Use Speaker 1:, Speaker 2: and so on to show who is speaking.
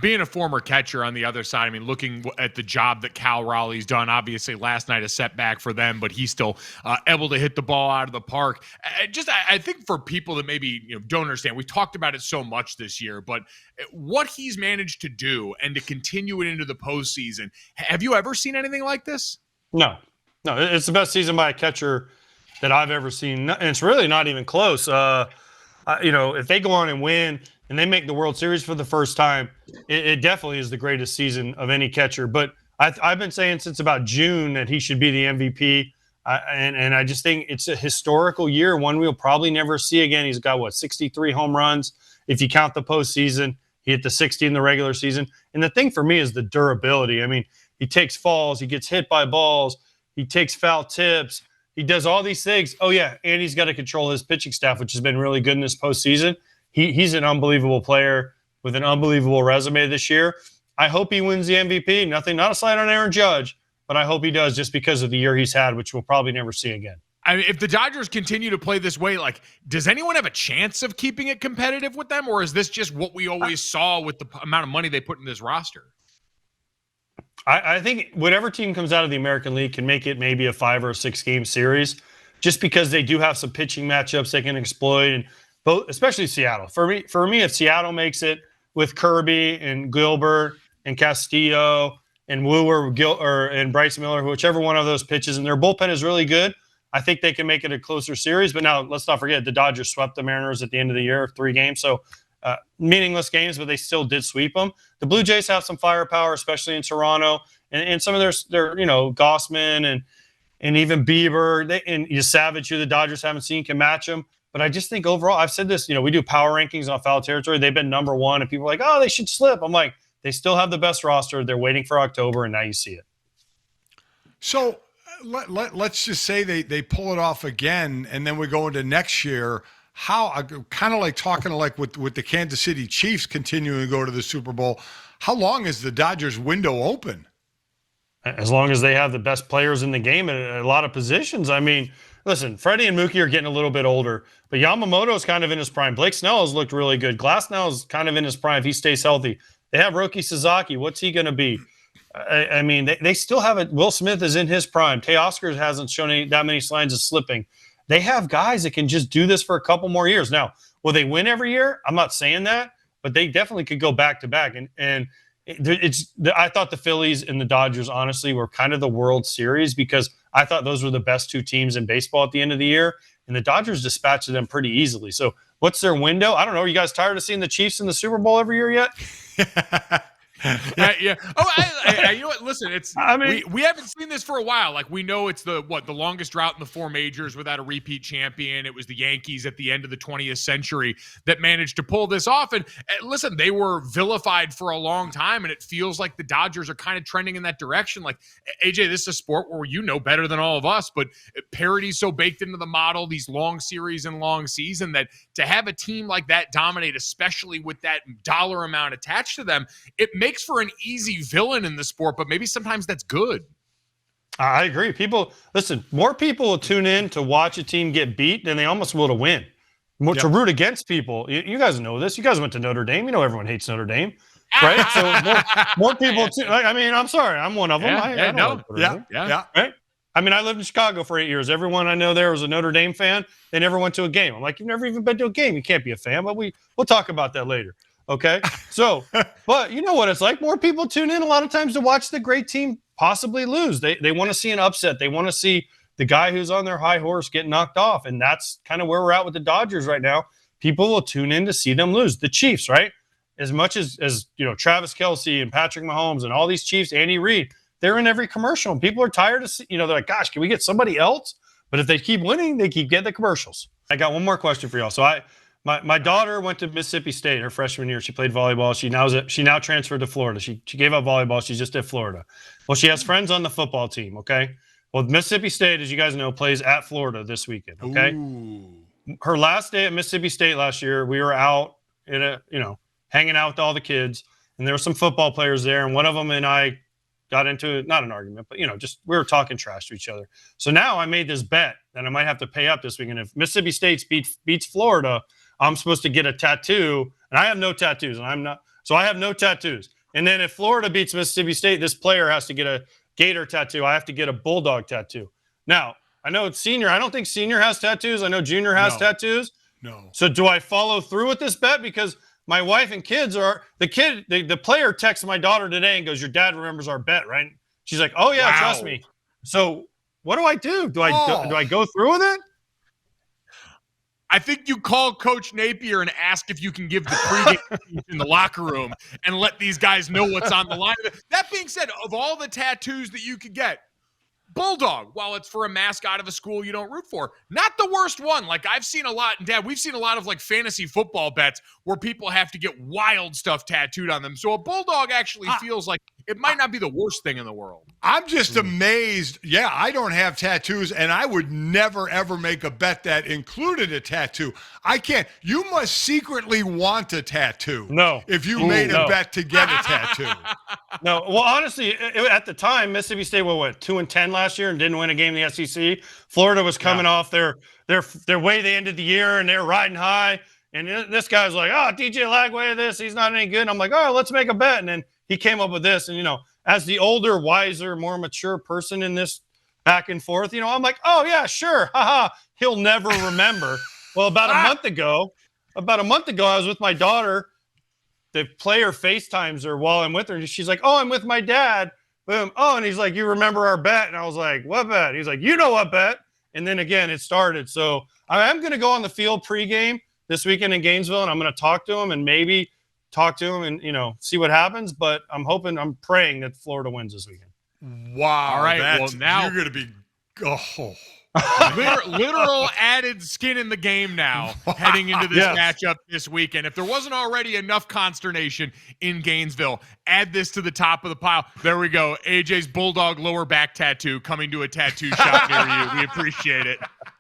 Speaker 1: being a former catcher on the other side, I mean, looking at the job that Cal Raleigh's done, obviously last night a setback for them, but he's still able to hit the ball out of the park. I think for people that maybe don't understand, we've talked about it so much this year, but what he's managed to do and to continue it into the postseason, have you ever seen anything like this?
Speaker 2: No, it's the best season by a catcher that I've ever seen, and it's really not even close. If they go on and win and they make the World Series for the first time, it definitely is the greatest season of any catcher. But I've been saying since about June that he should be the MVP, and I just think it's a historical year, one we'll probably never see again. He's got, 63 home runs if you count the postseason. He hit the 60 in the regular season. And the thing for me is the durability. I mean, he takes falls, he gets hit by balls, he takes foul tips, he does all these things. Oh, yeah, and he's got to control his pitching staff, which has been really good in this postseason. He's an unbelievable player with an unbelievable resume this year. I hope he wins the MVP. Not a slight on Aaron Judge, but I hope he does just because of the year he's had, which we'll probably never see again.
Speaker 1: I mean, if the Dodgers continue to play this way, does anyone have a chance of keeping it competitive with them, or is this just what we always saw with the amount of money they put in this roster?
Speaker 2: I think whatever team comes out of the American League can make it maybe a 5 or 6 game series, just because they do have some pitching matchups they can exploit, and both, especially Seattle. For me, if Seattle makes it with Kirby and Gilbert and Castillo and Wooer and Bryce Miller, whichever one of those pitches, and their bullpen is really good, I think they can make it a closer series. But now let's not forget the Dodgers swept the Mariners at the end of the year, 3 games. So meaningless games, but they still did sweep them. The Blue Jays have some firepower, especially in Toronto, and some of their Gossman and even Bieber and Savage, who the Dodgers haven't seen, can match them. But I just think overall, I've said this, we do power rankings on Foul Territory. They've been number 1, and people are like, oh, they should slip. I'm like, they still have the best roster. They're waiting for October, and now you see it.
Speaker 3: So let's just say they pull it off again, and then we go into next year. How, kind of like talking with the Kansas City Chiefs continuing to go to the Super Bowl, how long is the Dodgers window open?
Speaker 2: As long as they have the best players in the game at a lot of positions. I mean, listen, Freddie and Mookie are getting a little bit older, but Yamamoto's kind of in his prime. Blake Snell has looked really good. Glasnow's kind of in his prime if he stays healthy. They have Roki Sasaki. What's he going to be? I mean, they still have it. Will Smith is in his prime. Teoscar hasn't shown that many signs of slipping. They have guys that can just do this for a couple more years. Now, will they win every year? I'm not saying that, but they definitely could go back to back. And I thought the Phillies and the Dodgers, honestly, were kind of the World Series, because I thought those were the best 2 teams in baseball at the end of the year, and the Dodgers dispatched them pretty easily. So what's their window? I don't know. Are you guys tired of seeing the Chiefs in the Super Bowl every year yet?
Speaker 1: Yeah. Oh, you know what? Listen, we haven't seen this for a while. We know it's the longest drought in the 4 majors without a repeat champion. It was the Yankees at the end of the 20th century that managed to pull this off. And listen, they were vilified for a long time, and it feels like the Dodgers are kind of trending in that direction. AJ, this is a sport where better than all of us, but parity's so baked into the model, these long series and long season, that to have a team like that dominate, especially with that dollar amount attached to them, it makes for an easy villain in the sport, but maybe sometimes that's good.
Speaker 2: I agree. More people will tune in to watch a team get beat than they almost will to win. To root against people. You guys know this. You guys went to Notre Dame. You know everyone hates Notre Dame, right? So more people. I'm sorry. I'm one of them.
Speaker 3: Yeah.
Speaker 2: Right? I mean, I lived in Chicago for 8 years. Everyone I know there was a Notre Dame fan. They never went to a game. I'm like, you've never even been to a game. You can't be a fan. But we'll talk about that later. Okay. So, but you know what it's like. More people tune in a lot of times to watch the great team possibly lose. They want to see an upset. They want to see the guy who's on their high horse get knocked off. And that's kind of where we're at with the Dodgers right now. People will tune in to see them lose. The Chiefs, right? As much as Travis Kelce and Patrick Mahomes and all these Chiefs, Andy Reid, they're in every commercial. And people are tired of, they're like, gosh, can we get somebody else? But if they keep winning, they keep getting the commercials. I got one more question for y'all. So My daughter went to Mississippi State her freshman year. She played volleyball. She now transferred to Florida. She gave up volleyball. She's just at Florida. Well, she has friends on the football team, okay? Well, Mississippi State, as you guys know, plays at Florida this weekend, okay? Ooh. Her last day at Mississippi State last year, we were out hanging out with all the kids, and there were some football players there, and one of them and I got into, not an argument, but, just we were talking trash to each other. So now I made this bet that I might have to pay up this weekend. If Mississippi State beats Florida, I'm supposed to get a tattoo, and I have no tattoos, and So I have no tattoos. And then if Florida beats Mississippi State, this player has to get a Gator tattoo. I have to get a Bulldog tattoo. Now, I know it's senior. I don't think senior has tattoos. I know junior has tattoos.
Speaker 3: No.
Speaker 2: So do I follow through with this bet? Because my wife and kids are the player texts my daughter today and goes, your dad remembers our bet, right? She's like, oh yeah, trust me. So what do I do? Do I go through with it?
Speaker 1: I think you call Coach Napier and ask if you can give the pregame speech in the locker room and let these guys know what's on the line. That being said, of all the tattoos that you could get, Bulldog, while it's for a mascot of a school you don't root for, not the worst one. Like I've seen a lot, and Dad, we've seen a lot of like fantasy football bets where people have to get wild stuff tattooed on them. So a Bulldog actually feels like it might not be the worst thing in the world.
Speaker 3: I'm just amazed. Yeah, I don't have tattoos, and I would never, ever make a bet that included a tattoo. I can't. You must secretly want a tattoo.
Speaker 2: No.
Speaker 3: If you made a bet to get a tattoo.
Speaker 2: No. Well, honestly, at the time, Mississippi State were 2-10 last year and didn't win a game in the SEC. Florida was coming off their way they ended the year, and they're riding high. And this guy's like, oh, DJ Lagway, he's not any good. And I'm like, oh, let's make a bet. And then he came up with this. And, as the older, wiser, more mature person in this back and forth, I'm like, oh, yeah, sure. Haha. He'll never remember. Well, about a month ago, I was with my daughter. The player FaceTimes her while I'm with her. And she's like, oh, I'm with my dad. Boom. Oh, and he's like, you remember our bet? And I was like, what bet? He's like, you know what bet? And then again, it started. So I am going to go on the field pregame this weekend in Gainesville, and I'm going to talk to him and maybe talk to him and, see what happens. But I'm praying that Florida wins this weekend.
Speaker 3: Wow.
Speaker 1: All right. Well, now
Speaker 3: you're going to be
Speaker 1: literal added skin in the game now heading into this matchup this weekend. If there wasn't already enough consternation in Gainesville, add this to the top of the pile. There we go. AJ's Bulldog lower back tattoo coming to a tattoo shop near you. We appreciate it.